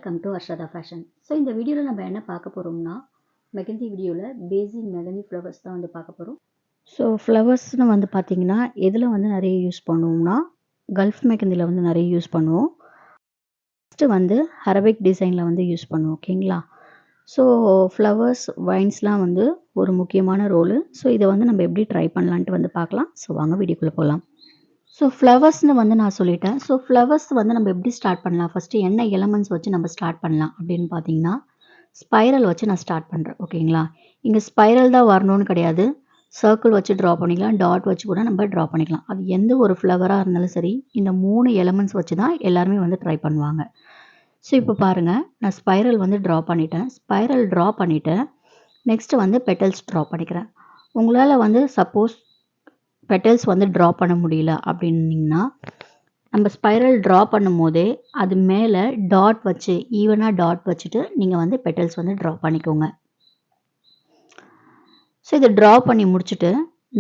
Welcome to Arshada fashion. So இந்த வீடியோவில் நம்ம என்ன பார்க்க போகிறோம்னா, மெகந்தி வீடியோவில் பேசிக் மெகந்தி ஃப்ளவர்ஸ் தான் வந்து பார்க்க போகிறோம். ஸோ ஃப்ளவர்ஸ்னு வந்து பார்த்திங்கன்னா எதில் வந்து நிறைய யூஸ் பண்ணுவோம்னா, கல்ஃப் மெகந்தியில் வந்து நிறைய யூஸ் பண்ணுவோம். ஃபஸ்ட்டு வந்து அரபிக் டிசைனில் வந்து யூஸ் பண்ணுவோம். ஓகேங்களா? ஸோ ஃப்ளவர்ஸ் வைன்ஸ்லாம் வந்து ஒரு முக்கியமான ரோலு. ஸோ இதை வந்து நம்ம எப்படி ட்ரை பண்ணலான்ட்டு வந்து பார்க்கலாம். ஸோ வாங்க வீடியோக்குள்ளே போகலாம். ஸோ ஃப்ளவர்ஸ்னு வந்து நான் சொல்லிட்டேன். ஸோ ஃப்ளவர்ஸ் வந்து நம்ம எப்படி ஸ்டார்ட் பண்ணலாம், ஃபஸ்ட்டு என்ன எலமெண்ட்ஸ் வச்சு நம்ம ஸ்டார்ட் பண்ணலாம் அப்படின்னு பார்த்தீங்கன்னா, ஸ்பைரல் வச்சு நான் ஸ்டார்ட் பண்ணுறேன். ஓகேங்களா? இங்கே ஸ்பைரல் தான் வரணும்னு கிடையாது. சர்க்கிள் வச்சு ட்ரா பண்ணிக்கலாம், டாட் வச்சு கூட நம்ம ட்ரா பண்ணிக்கலாம். அது எந்த ஒரு ஃப்ளவராக இருந்தாலும் சரி, இந்த 3 எலமெண்ட்ஸ் வச்சு தான் எல்லாருமே வந்து ட்ரை பண்ணுவாங்க. ஸோ இப்போ பாருங்கள், நான் ஸ்பைரல் வந்து ட்ரா பண்ணிட்டேன். ஸ்பைரல் ட்ரா பண்ணிவிட்டு நெக்ஸ்ட்டு வந்து பெட்டல்ஸ் ட்ரா பண்ணிக்கிறேன். உங்களால் வந்து சப்போஸ் பெட்டல்ஸ் வந்து ட்ரா பண்ண முடியல அப்படின்னீங்கன்னா, நம்ம ஸ்பைரல் ட்ரா பண்ணும்போதே அது மேலே டாட் வச்சு ஈவனாக டாட் வச்சுட்டு நீங்கள் வந்து பெட்டல்ஸ் வந்து ட்ரா பண்ணிக்கோங்க. ஸோ இதை ட்ரா பண்ணி முடிச்சுட்டு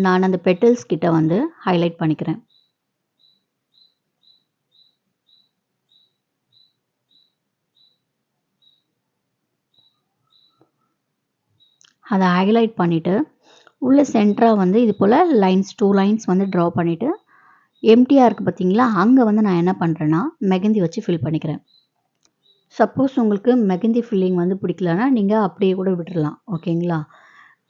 நான் அந்த பெட்டல்ஸ் கிட்ட வந்து ஹைலைட் பண்ணிக்கிறேன். அதை ஹைலைட் பண்ணிவிட்டு உள்ள சென்டராக வந்து இது போல் லைன்ஸ் 2 லைன்ஸ் வந்து ட்ரா பண்ணிவிட்டு எம்டியாக இருக்குது பார்த்தீங்களா, அங்கே வந்து நான் என்ன பண்ணுறேன்னா மெகந்தி வச்சு ஃபில் பண்ணிக்கிறேன். சப்போஸ் உங்களுக்கு மெகந்தி ஃபில்லிங் வந்து பிடிக்கலன்னா நீங்கள் அப்படியே கூட விட்டுடலாம். ஓகேங்களா?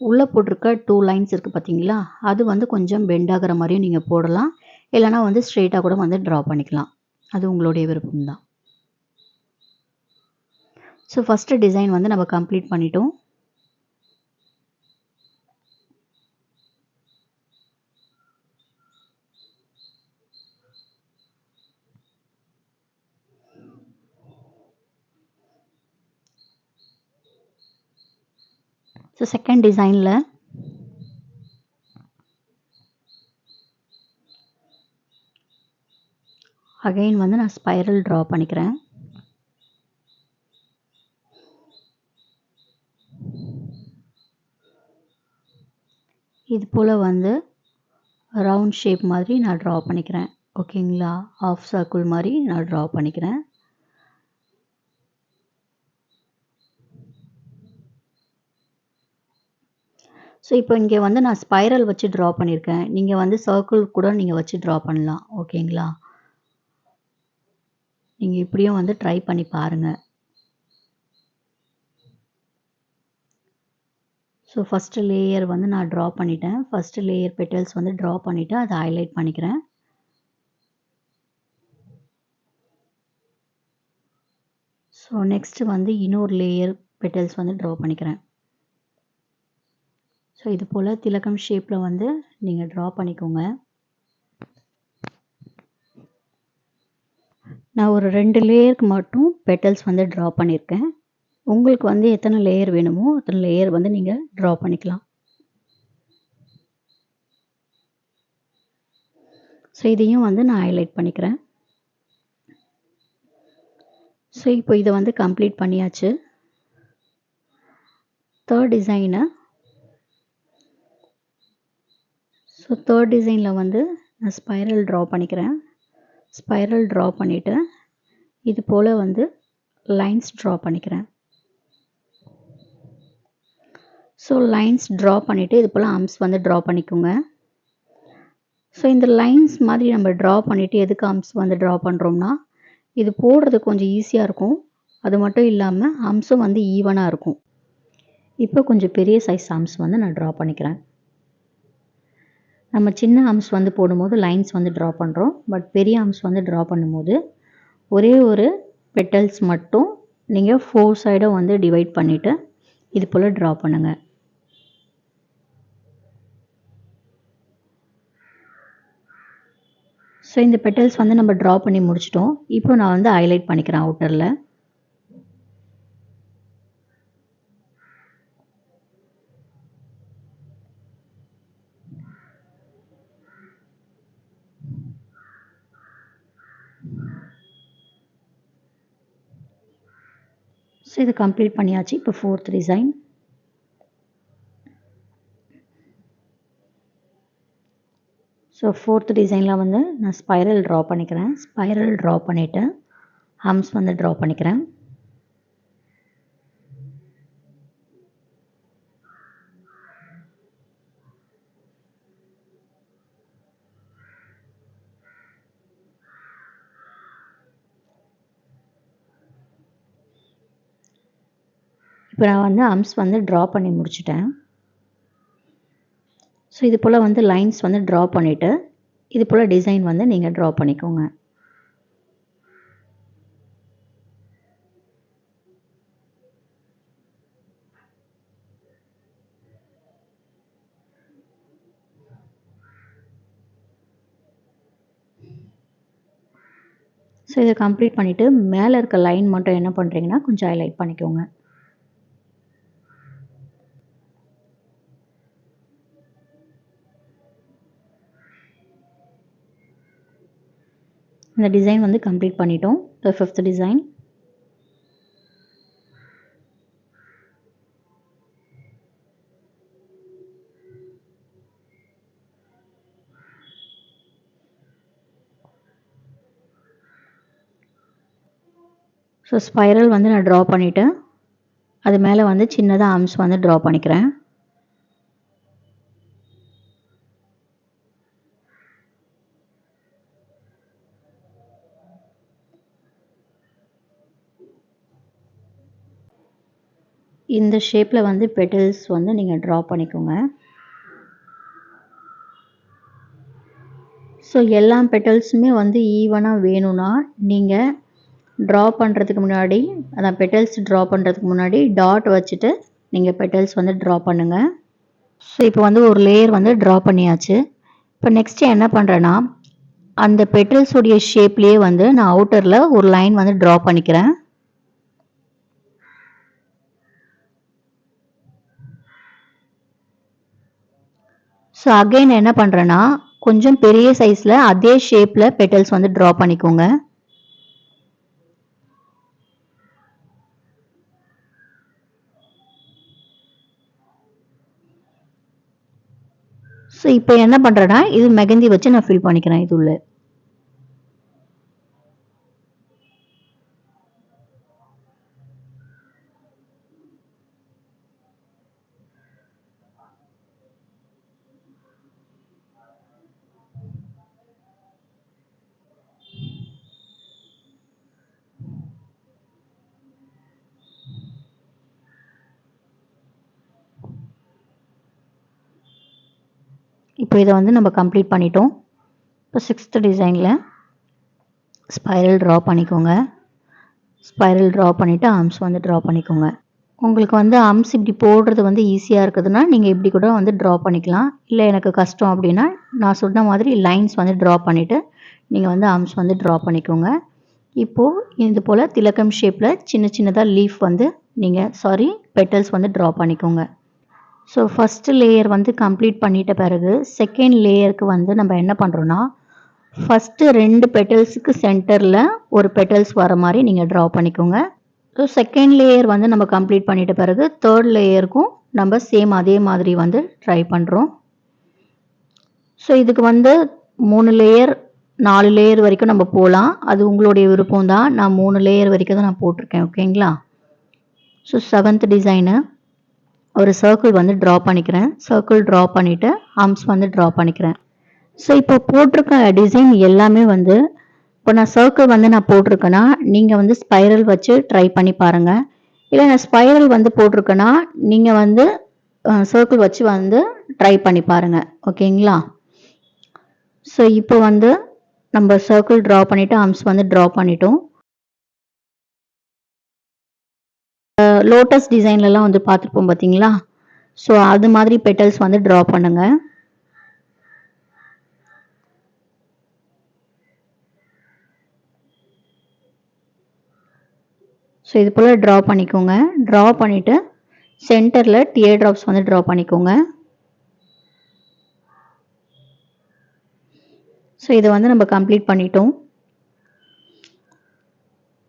உள்ளே போட்டிருக்க 2 லைன்ஸ் இருக்குது பார்த்தீங்களா, அது வந்து கொஞ்சம் பெண்ட் ஆகிற மாதிரியும் நீங்கள் போடலாம். இல்லைனா வந்து ஸ்ட்ரெயிட்டாக கூட வந்து ட்ரா பண்ணிக்கலாம். அது உங்களுடைய விருப்பம் தான். ஸோ ஃபஸ்ட்டு டிசைன் வந்து நம்ம கம்ப்ளீட் பண்ணிட்டோம். ஸோ செகண்ட் டிசைனில் அகைன் வந்து நான் ஸ்பைரல் ட்ரா பண்ணிக்கிறேன். இது போல் வந்து ரவுண்ட் ஷேப் மாதிரி நான் ட்ரா பண்ணிக்கிறேன். ஓகேங்களா? ஆஃப் சர்க்கிள் மாதிரி நான் ட்ரா பண்ணிக்கிறேன். ஸோ இப்போ இங்கே வந்து நான் ஸ்பைரல் வச்சு ட்ரா பண்ணியிருக்கேன். நீங்கள் வந்து சர்க்கிள் கூட நீங்கள் வச்சு ட்ரா பண்ணலாம். ஓகேங்களா? நீங்கள் இப்படியும் வந்து ட்ரை பண்ணி பாருங்கள். ஸோ ஃபஸ்ட்டு லேயர் வந்து நான் ட்ரா பண்ணிட்டேன். ஃபஸ்ட்டு லேயர் பெட்டல்ஸ் வந்து ட்ரா பண்ணிவிட்டு அதை ஹைலைட் பண்ணிக்கிறேன். ஸோ நெக்ஸ்ட்டு வந்து இன்னொரு லேயர் பெட்டல்ஸ் வந்து ட்ரா பண்ணிக்கிறேன். ஸோ இது போல் திலகம் ஷேப்பில் வந்து நீங்கள் ட்ரா பண்ணிக்கோங்க. நான் ஒரு 2 லேயருக்கு மட்டும் பெட்டல்ஸ் வந்து ட்ரா பண்ணியிருக்கேன். உங்களுக்கு வந்து எத்தனை லேயர் வேணுமோ அத்தனை லேயர் வந்து நீங்கள் ட்ரா பண்ணிக்கலாம். ஸோ இதையும் வந்து நான் ஹைலைட் பண்ணிக்கிறேன். ஸோ இப்போ இதை வந்து கம்ப்ளீட் பண்ணியாச்சு. தேர்ட் டிசைனில் வந்து நான் ஸ்பைரல் ட்ரா பண்ணிக்கிறேன். ஸ்பைரல் ட்ரா பண்ணிவிட்டு இது போல் வந்து லைன்ஸ் ட்ரா பண்ணிக்கிறேன். ஸோ லைன்ஸ் ட்ரா பண்ணிவிட்டு இது போல் ஆர்ம்ஸ் வந்து ட்ரா பண்ணிக்கோங்க. ஸோ இந்த லைன்ஸ் மாதிரி நம்ம ட்ரா பண்ணிவிட்டு எதுக்கு ஆர்ம்ஸ் வந்து ட்ரா பண்ணுறோம்னா, இது போடுறது கொஞ்சம் ஈஸியாக இருக்கும். அது மட்டும் இல்லாமல் ஆர்ம்ஸும் வந்து ஈவனாக இருக்கும். இப்போ கொஞ்சம் பெரிய சைஸ் ஆர்ம்ஸ் வந்து நான் ட்ரா பண்ணிக்கிறேன். நம்ம சின்ன ஆர்ம்ஸ் வந்து போடும்போது லைன்ஸ் வந்து ட்ரா பண்ணுறோம். பட் பெரிய ஆர்ம்ஸ் வந்து ட்ரா பண்ணும்போது ஒரே ஒரு பெட்டல்ஸ் மட்டும் நீங்கள் 4 சைடும் வந்து டிவைட் பண்ணிவிட்டு இது போல் ட்ரா பண்ணுங்கள். ஸோ இந்த பெட்டல்ஸ் வந்து நம்ம ட்ரா பண்ணி முடிச்சிட்டோம். இப்போ நான் வந்து ஹைலைட் பண்ணிக்கிறேன் அவுட்டரில். ஸோ இது கம்ப்ளீட் பண்ணியாச்சு. இப்போ ஃபோர்த் டிசைன். ஸோ ஃபோர்த் டிசைனில் வந்து நான் ஸ்பைரல் ட்ரா பண்ணிக்கிறேன். ஸ்பைரல் ட்ரா பண்ணிவிட்டு ஆர்ம்ஸ் வந்து ட்ரா பண்ணிக்கிறேன். இப்போ நான் வந்து ஆர்ம்ஸ் வந்து ட்ரா பண்ணி முடிச்சிட்டேன். ஸோ இது போல் வந்து லைன்ஸ் வந்து ட்ரா பண்ணிவிட்டு இது போல் டிசைன் வந்து நீங்கள் ட்ரா பண்ணிக்கோங்க. ஸோ இதை கம்ப்ளீட் பண்ணிவிட்டு மேலே இருக்க லைன் மட்டும் என்ன பண்ணுறீங்கன்னா கொஞ்சம் ஹைலைட் பண்ணிக்கோங்க. இந்த டிசைன் வந்து கம்ப்ளீட் பண்ணிட்டோம். த 5th டிசைன். ஸோ ஸ்பைரல் வந்து நான் ட்ரா பண்ணிவிட்டு அது மேலே வந்து சின்னதாக ஆர்ம்ஸ் வந்து ட்ரா பண்ணிக்கிறேன். இந்த ஷேப்பில் வந்து பெட்டல்ஸ் வந்து நீங்கள் ட்ரா பண்ணிக்கோங்க. ஸோ எல்லா பெட்டல்ஸுமே வந்து ஈவனாக வேணும்னா நீங்கள் ட்ரா பண்ணுறதுக்கு முன்னாடி அதான் பெட்டல்ஸ் ட்ரா பண்ணுறதுக்கு முன்னாடி டாட் வச்சுட்டு நீங்கள் பெட்டல்ஸ் வந்து ட்ரா பண்ணுங்கள். ஸோ இப்போ வந்து ஒரு லேயர் வந்து ட்ரா பண்ணியாச்சு. இப்போ நெக்ஸ்ட்டு என்ன பண்ணுறேன்னா அந்த பெட்டல்ஸுடைய ஷேப்லேயே வந்து நான் அவுட்டரில் ஒரு லைன் வந்து ட்ரா பண்ணிக்கிறேன். ஸோ அகைன் என்ன பண்ணுறேன்னா கொஞ்சம் பெரிய சைஸில் அதே ஷேப்பில் பெட்டல்ஸ் வந்து ட்ரா பண்ணிக்கோங்க. ஸோ இப்போ என்ன பண்ணுறேன்னா இது மெகந்தி வச்சு நான் ஃபில் பண்ணிக்கிறேன் இது உள்ள. இப்போ இதை வந்து நம்ம கம்ப்ளீட் பண்ணிட்டோம். இப்போ 6th டிசைனில் ஸ்பைரல் ட்ரா பண்ணிக்கோங்க. ஸ்பைரல் ட்ரா பண்ணிவிட்டு ஆர்ம்ஸ் வந்து ட்ரா பண்ணிக்கோங்க. உங்களுக்கு வந்து ஆர்ம்ஸ் இப்படி போடுறது வந்து ஈஸியாக இருக்குதுன்னா நீங்கள் இப்படி கூட வந்து ட்ரா பண்ணிக்கலாம். இல்லை எனக்கு கஷ்டம் அப்படின்னா நான் சொன்ன மாதிரி லைன்ஸ் வந்து ட்ரா பண்ணிவிட்டு நீங்கள் வந்து ஆர்ம்ஸ் வந்து ட்ரா பண்ணிக்கோங்க. இப்போது இது போல் திலகம் ஷேப்பில் சின்ன சின்னதாக லீஃப் வந்து பெட்டல்ஸ் வந்து ட்ரா பண்ணிக்கோங்க. ஸோ ஃபஸ்ட்டு லேயர் வந்து கம்ப்ளீட் பண்ணிட்ட பிறகு செகண்ட் லேயருக்கு வந்து நம்ம என்ன பண்ணுறோன்னா ஃபஸ்ட்டு 2 பெட்டல்ஸுக்கு சென்டரில் ஒரு பெட்டல்ஸ் வர மாதிரி நீங்கள் ட்ரா பண்ணிக்கோங்க. ஸோ செகண்ட் லேயர் வந்து நம்ம கம்ப்ளீட் பண்ணிட்ட பிறகு தேர்ட் லேயருக்கும் நம்ம சேம் அதே மாதிரி வந்து ட்ரை பண்ணுறோம். ஸோ இதுக்கு வந்து 3 லேயர் 4 லேயர் வரைக்கும் நம்ம போகலாம். அது உங்களுடைய விருப்பம் தான். நான் 3 லேயர் வரைக்கும் தான் நான் போட்டிருக்கேன். ஓகேங்களா? ஸோ 7th டிசைனு ஒரு சர்க்கிள் வந்து ட்ரா பண்ணிக்கிறேன். சர்க்கிள் ட்ரா பண்ணிவிட்டு ஆர்ம்ஸ் வந்து ட்ரா பண்ணிக்கிறேன். ஸோ இப்போ போட்டிருக்க டிசைன் எல்லாமே வந்து இப்போ நான் சர்க்கிள் வந்து நான் போட்டிருக்கேன்னா நீங்கள் வந்து ஸ்பைரல் வச்சு ட்ரை பண்ணி பாருங்கள். இல்லை நான் ஸ்பைரல் வந்து போட்டிருக்கேன்னா நீங்கள் வந்து சர்க்கிள் வச்சு வந்து ட்ரை பண்ணி பாருங்கள். ஓகேங்களா? ஸோ இப்போ வந்து நம்ம சர்க்கிள் ட்ரா பண்ணிவிட்டு ஆர்ம்ஸ் வந்து ட்ரா பண்ணிட்டோம். லோட்டஸ் டிசைன்லலாம் வந்து பார்த்துருப்போம் பார்த்தீங்களா? ஸோ அது மாதிரி பெட்டல்ஸ் வந்து ட்ரா பண்ணுங்கள். ஸோ இது போல் ட்ரா பண்ணிக்கோங்க. ட்ரா பண்ணிவிட்டு சென்டரில் டியர் ட்ராப்ஸ் வந்து ட்ரா பண்ணிக்கோங்க. ஸோ இதை வந்து நம்ம கம்ப்ளீட் பண்ணிட்டோம்.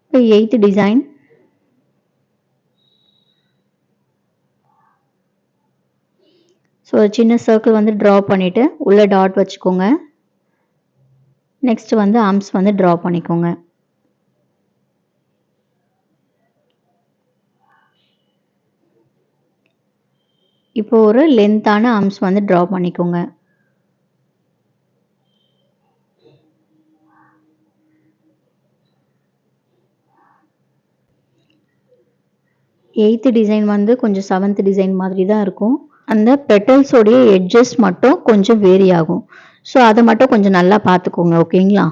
இப்போ 8th டிசைன். ஸோ சின்ன சர்க்கிள் வந்து ட்ரா பண்ணிவிட்டு உள்ளே டாட் வச்சுக்கோங்க. நெக்ஸ்ட் வந்து ஆர்ம்ஸ் வந்து ட்ரா பண்ணிக்கோங்க. இப்போ ஒரு லென்த்தான ஆர்ம்ஸ் வந்து ட்ரா பண்ணிக்கோங்க. 8th டிசைன் வந்து கொஞ்சம் 7th டிசைன் மாதிரி தான் இருக்கும். அந்த பெட்டல்ஸோடைய எட்ஜஸ் மட்டும் கொஞ்சம் வேரி ஆகும். ஸோ அதை மட்டும் கொஞ்சம் நல்லா பார்த்துக்கோங்க. ஓகேங்களா?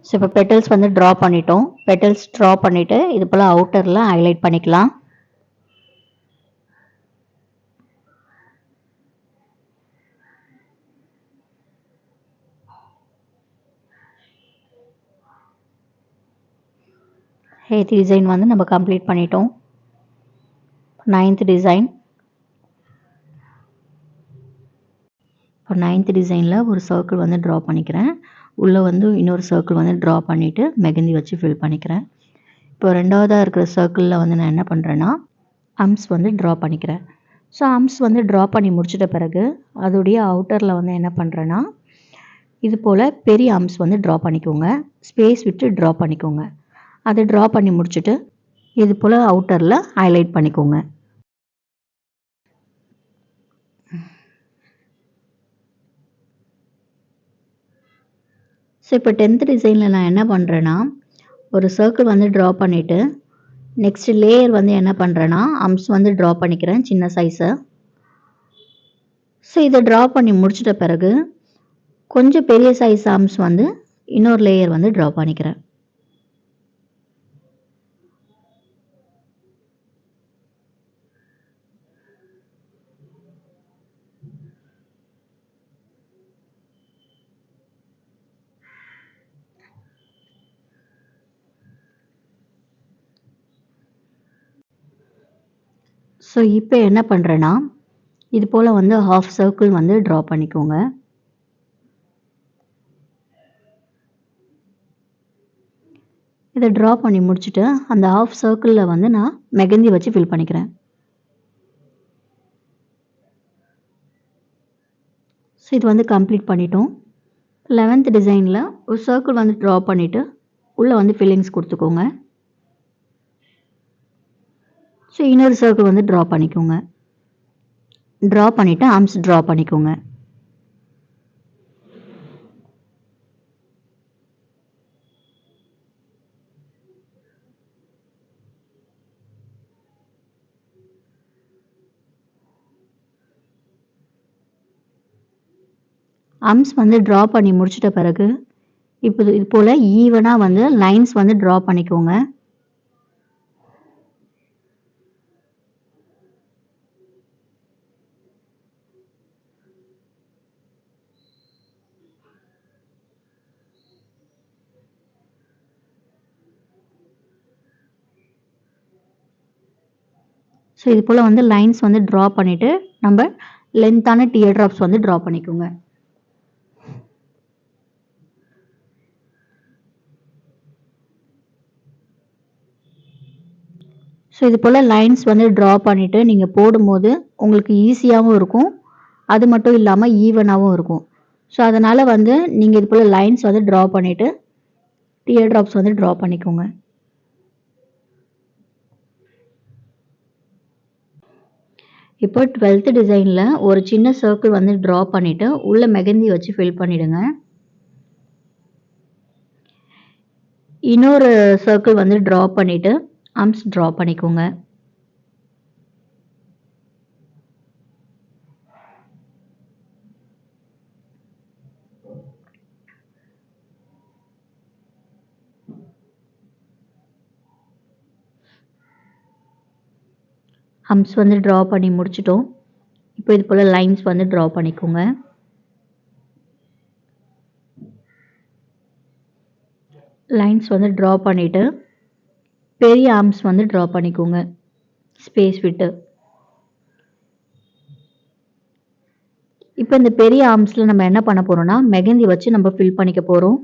ஸோ இப்போ பெட்டல்ஸ் வந்து ட்ரா பண்ணிட்டோம். பெட்டல்ஸ் ட்ரா பண்ணிட்டு இது போல் அவுட்டரில் ஹைலைட் பண்ணிக்கலாம். எய்த் டிசைன் வந்து நம்ம கம்ப்ளீட் பண்ணிட்டோம். 9th design. இப்போ 9th டிசைனில் ஒரு சர்க்கிள் வந்து ட்ரா பண்ணிக்கிறேன். உள்ளே வந்து இன்னொரு சர்க்கிள் வந்து ட்ரா பண்ணிவிட்டு மெகந்தி வச்சு ஃபில் பண்ணிக்கிறேன். இப்போ ரெண்டாவதாக இருக்கிற சர்க்கிளில் வந்து நான் என்ன பண்ணுறேன்னா அம்ஸ் வந்து ட்ரா பண்ணிக்கிறேன். ஸோ அம்ஸ் வந்து ட்ரா பண்ணி முடிச்சிட்ட பிறகு அதோடைய அவுட்டரில் வந்து என்ன பண்ணுறேன்னா இது போல் பெரிய அம்ஸ் வந்து ட்ரா பண்ணிக்கோங்க. ஸ்பேஸ் விட்டு ட்ரா பண்ணிக்கோங்க. அதை ட்ரா பண்ணி முடிச்சுட்டு இது போல் அவுட்டரில் ஹைலைட் பண்ணிக்கோங்க. ஸோ இப்போ 10th டிசைனில் நான் என்ன பண்ணுறேன்னா ஒரு சர்க்கிள் வந்து ட்ரா பண்ணிவிட்டு நெக்ஸ்ட் லேயர் வந்து என்ன பண்ணுறேன்னா அம்ஸ் வந்து ட்ரா பண்ணிக்கிறேன் சின்ன சைஸை. ஸோ இதை ட்ரா பண்ணி முடிச்சிட்ட பிறகு கொஞ்சம் பெரிய சைஸ் அம்ஸ் வந்து இன்னொரு லேயர் வந்து ட்ரா பண்ணிக்கிறேன். ஸோ இப்போ என்ன பண்ணுறேன்னா இது போல் வந்து ஹாஃப் சர்க்கிள் வந்து ட்ரா பண்ணிக்கோங்க. இதை ட்ரா பண்ணி முடிச்சுட்டு அந்த ஹாஃப் சர்க்கிளில் வந்து நான் மெகந்தி வச்சு ஃபில் பண்ணிக்கிறேன். ஸோ இது வந்து கம்ப்ளீட் பண்ணிட்டோம். 11th டிசைனில் ஒரு சர்க்கிள் வந்து ட்ரா பண்ணிவிட்டு உள்ளே வந்து ஃபில்லிங்ஸ் கொடுத்துக்கோங்க. ஸோ இன்னொரு சர்க்கிள் வந்து ட்ரா பண்ணிக்கோங்க. ட்ரா பண்ணிவிட்டு ஆர்ம்ஸ் ட்ரா பண்ணிக்கோங்க. ஆர்ம்ஸ் வந்து ட்ரா பண்ணி முடிச்சிட்ட பிறகு இப்போ இது போல் ஈவனாக வந்து லைன்ஸ் வந்து ட்ரா பண்ணிக்கோங்க. ஸோ இது போல் வந்து லைன்ஸ் வந்து ட்ரா பண்ணிவிட்டு நம்ம லென்த்தான டியர் ட்ராப்ஸ் வந்து ட்ரா பண்ணிக்கோங்க. ஸோ இது போல் லைன்ஸ் வந்து ட்ரா பண்ணிவிட்டு நீங்கள் போடும்போது உங்களுக்கு ஈஸியாகவும் இருக்கும். அது மட்டும் இல்லாமல் ஈவனாகவும் இருக்கும். ஸோ அதனால் வந்து நீங்கள் இது போல் லைன்ஸ் வந்து ட்ரா பண்ணிவிட்டு டியர் ட்ராப்ஸ் வந்து ட்ரா பண்ணிக்கோங்க. இப்போ 12th டிசைனில் ஒரு சின்ன சர்க்கிள் வந்து ட்ரா பண்ணிவிட்டு உள்ளே மெகந்தி வச்சு ஃபில் பண்ணிவிடுங்க. இன்னொரு சர்க்கிள் வந்து ட்ரா பண்ணிவிட்டு ஆர்ம்ஸ் ட்ரா பண்ணிக்கோங்க. ஆர்ம்ஸ் வந்து ட்ரா பண்ணி முடிச்சிட்டோம். இப்போ இது போல் லைன்ஸ் வந்து ட்ரா பண்ணிக்கோங்க. லைன்ஸ் வந்து ட்ரா பண்ணிவிட்டு பெரிய ஆர்ம்ஸ் வந்து ட்ரா பண்ணிக்கோங்க ஸ்பேஸ் விட்டு. இப்போ இந்த பெரிய ஆர்ம்ஸில் நம்ம என்ன பண்ண போகிறோம்னா மெகந்தி வச்சு நம்ம ஃபில் பண்ணிக்க போகிறோம்.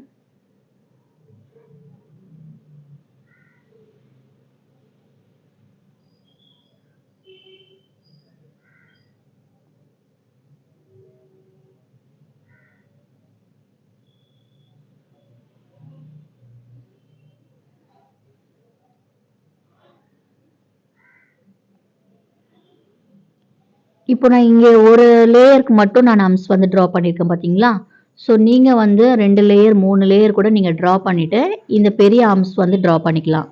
இப்போ நான் இங்கே ஒரு லேயருக்கு மட்டும் நான் ஆர்ம்ஸ் வந்து ட்ரா பண்ணியிருக்கேன் பார்த்தீங்களா? ஸோ நீங்கள் வந்து 2 லேயர் 3 லேயர் கூட நீங்கள் ட்ரா பண்ணிவிட்டு இந்த பெரிய ஆர்ம்ஸ் வந்து ட்ரா பண்ணிக்கலாம்.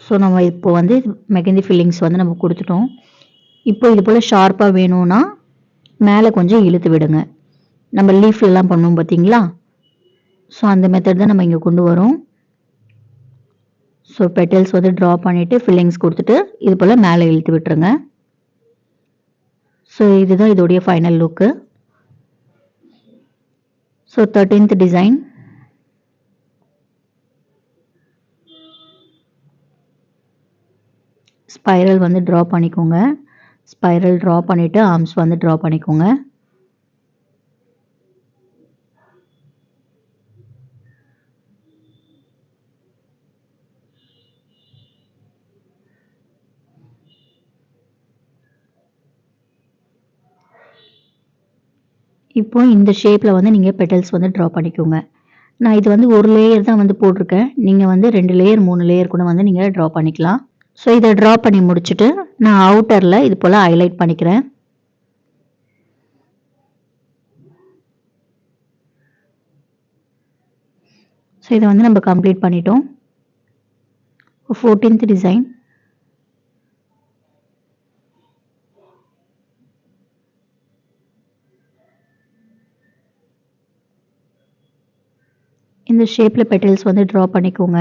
ஸோ நம்ம இப்போ வந்து மெகந்தி ஃபில்லிங்ஸ் வந்து நம்ம கொடுத்துட்டோம். இப்போ இது போல் ஷார்ப்பாக வேணும்னா மேலே கொஞ்சம் இழுத்து விடுங்க. நம்ம லீஃப்லலாம் பண்ணுவோம் பார்த்தீங்களா? ஸோ அந்த மெத்தட் தான் நம்ம இங்கே கொண்டு வரோம். ஸோ பெட்டல்ஸ் வந்து ட்ரா பண்ணிவிட்டு ஃபில்லிங்ஸ் கொடுத்துட்டு இது போல் மேலே இழுத்து விட்டுருங்க. ஸோ இதுதான் இதோடைய final look. So 13th design. Spiral வந்து ட்ரா பண்ணிக்கோங்க. ஸ்பைரல் ட்ரா பண்ணிவிட்டு ஆர்ம்ஸ் வந்து ட்ரா பண்ணிக்கோங்க. இப்போ இந்த ஷேப்பில் வந்து நீங்கள் பெட்டல்ஸ் வந்து ட்ரா பண்ணிக்கோங்க. நான் இது வந்து ஒரு லேயர் தான் வந்து போட்டிருக்கேன். நீங்கள் வந்து 2 லேயர் 3 லேயர் கூட வந்து நீங்கள் ட்ரா பண்ணிக்கலாம். ஸோ இதை ட்ரா பண்ணி முடிச்சுட்டு நான் அவுட்டரில் இது போல் ஹைலைட் பண்ணிக்கிறேன். ஸோ இதை வந்து நம்ம கம்ப்ளீட் பண்ணிட்டோம். 14th design. இந்த ஷேப்பில் பெட்டல்ஸ் வந்து ட்ரா பண்ணிக்கோங்க.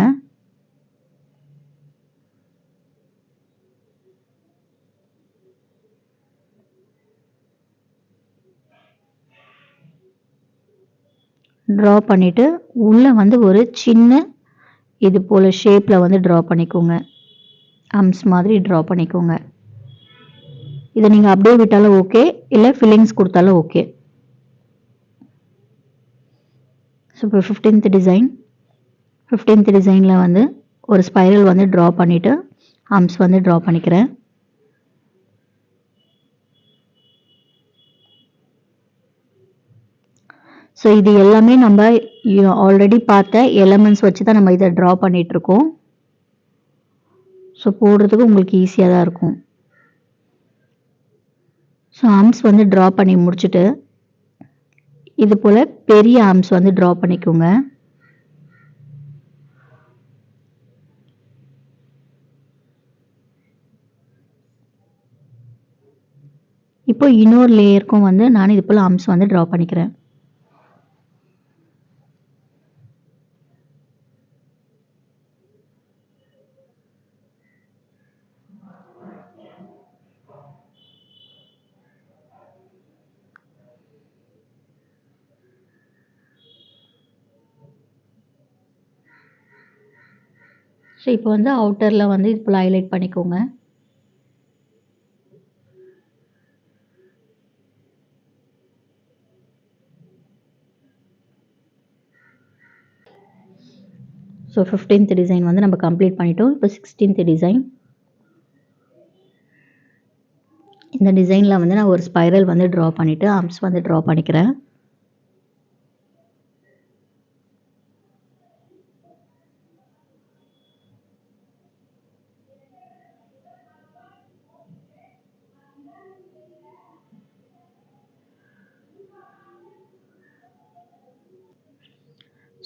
ட்ரா பண்ணிவிட்டு உள்ளே வந்து ஒரு சின்ன இது போல் ஷேப்பில் வந்து ட்ரா பண்ணிக்கோங்க. ஆர்ம்ஸ் மாதிரி ட்ரா பண்ணிக்கோங்க. இதை நீங்கள் அப்படியே விட்டாலும் ஓகே, இல்லை ஃபில்லிங்ஸ் கொடுத்தாலும் ஓகே. ஸோ இப்போ 15th டிசைன். 15th டிசைனில் வந்து ஒரு ஸ்பைரல் வந்து ட்ரா பண்ணிவிட்டு ஆர்ம்ஸ் வந்து ட்ரா பண்ணிக்கிறேன். ஸோ இது எல்லாமே நம்ம ஆல்ரெடி பார்த்த எலமெண்ட்ஸ் வச்சு தான் நம்ம இதை ட்ரா பண்ணிகிட்ருக்கோம். ஸோ போடுறதுக்கு உங்களுக்கு ஈஸியாக தான் இருக்கும். ஸோ ஆர்ம்ஸ் வந்து ட்ரா பண்ணி முடிச்சுட்டு இது போல் பெரிய ஆர்ம்ஸ் வந்து ட்ரா பண்ணிக்கோங்க. இப்போ இன்னொரு லேயருக்கும் வந்து நான் இது போல் ஆர்ம்ஸ் வந்து ட்ரா பண்ணிக்கிறேன். ஸோ இப்போ வந்து அவுட்டரில் வந்து இது போல் ஹைலைட் பண்ணிக்கோங்க. ஸோ 15th டிசைன் வந்து நம்ம கம்ப்ளீட் பண்ணிட்டோம். இப்போ 16th டிசைன். இந்த டிசைனில் வந்து நான் ஒரு ஸ்பைரல் வந்து ட்ரா பண்ணிவிட்டு ஆர்ம்ஸ் வந்து ட்ரா பண்ணிக்கிறேன்.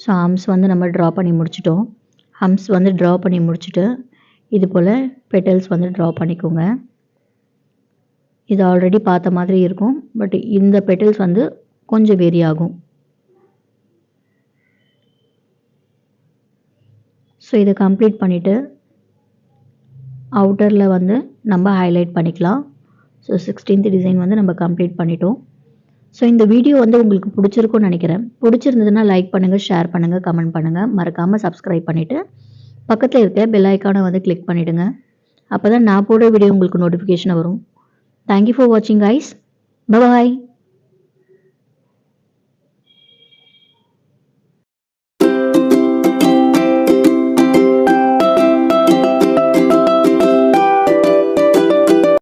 ஸோ ஆர்ம்ஸ் வந்து நம்ம ட்ரா பண்ணி முடிச்சிட்டோம். ஆர்ம்ஸ் வந்து ட்ரா பண்ணி முடிச்சுட்டு இது போல் பெட்டல்ஸ் வந்து ட்ரா பண்ணிக்கோங்க. இது ஆல்ரெடி பார்த்த மாதிரி இருக்கும், பட் இந்த பெட்டல்ஸ் வந்து கொஞ்சம் வேரி ஆகும். ஸோ இதை கம்ப்ளீட் பண்ணிவிட்டு அவுட்டரில் வந்து நம்ம ஹைலைட் பண்ணிக்கலாம். ஸோ 16th டிசைன் வந்து நம்ம கம்ப்ளீட் பண்ணிட்டோம். ஸோ இந்த வீடியோ வந்து உங்களுக்கு பிடிச்சிருக்கும்னு நினைக்கிறேன். பிடிச்சிருந்ததுன்னா லைக் பண்ணுங்கள், ஷேர் பண்ணுங்கள், கமெண்ட் பண்ணுங்கள். மறக்காமல் சப்ஸ்கிரைப் பண்ணிவிட்டு பக்கத்தில் இருக்க பெல் ஐக்கானை வந்து கிளிக் பண்ணிவிடுங்க. அப்போ தான் நான் போடுற வீடியோ உங்களுக்கு நோட்டிஃபிகேஷன் வரும். தேங்க்யூ ஃபார் வாட்சிங் கைஸ். பை.